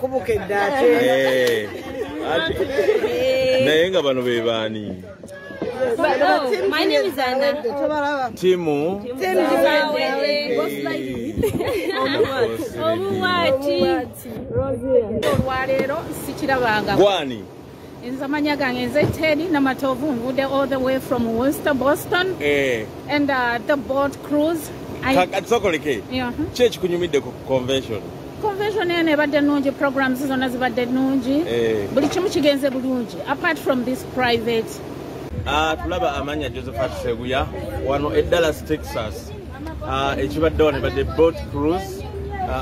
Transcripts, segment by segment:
Bukedde Nayenga bano be bani. My name is Anna. Timu. Gwani. Nzamanya gange nze Teddy Namatovu nvude all the way from Worcester, Boston. And the boat cruise. Kakatsokoleke. Church kunyumidde convention. Convention ene badde nungi, programs zonna zibadde nungi. Buli kimu kigenze bulungi apart from this private. Tulaba amanya Josephat Seguya wano e Dallas, Texas. Ekibadde wano badde boat cruise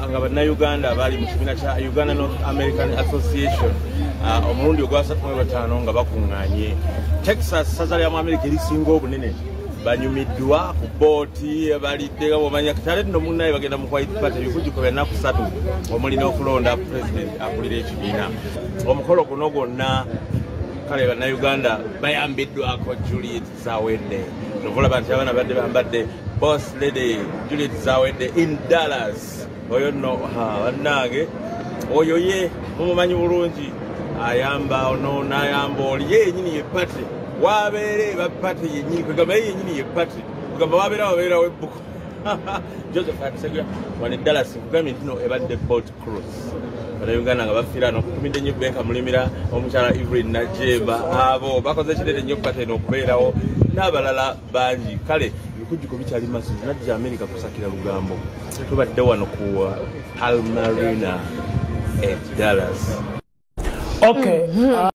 nga bannayuganda bali mu kibiina kya Uganda North American Association. Omulundi ogwa-35 nga bakuŋŋaanye. Texas saza lya mu America erisinga obunene. Banyumiddwa ku booti balidde nga bw'omanya kale nno munnaye bagenda mu White Party ebikujjuko bya nnaku 3 omulina okulonda president akulira ekibiina. Omukolo guno gwonna kale bannayuganda bayambiddwako Juliet Zawedde. Nokulaba nti abaana badde bambadde boss lady Juliet Zawedde in Dallas. Oyo nno bannange oyo ye mumumanyi bulungi ayamba ono n'ayamba oli ye yennyini ye party. Wabere ba party yenyini kugamba yenyini ye party kugamba wabera webbuko Josephat Seguya wani Dallas kugamba ntino ebadde boat cruise bannayuganda nga bafira no kumide nnyo Beka Mulimira omukyala Evelyn Najeba abo bakoze ekirere nnyo party n'okubeerawo n'abalala bangi kale ebikujjuko bikyali maso najja America kusakira lugambo tubadde wano ku Almarina e Dallas. Okay.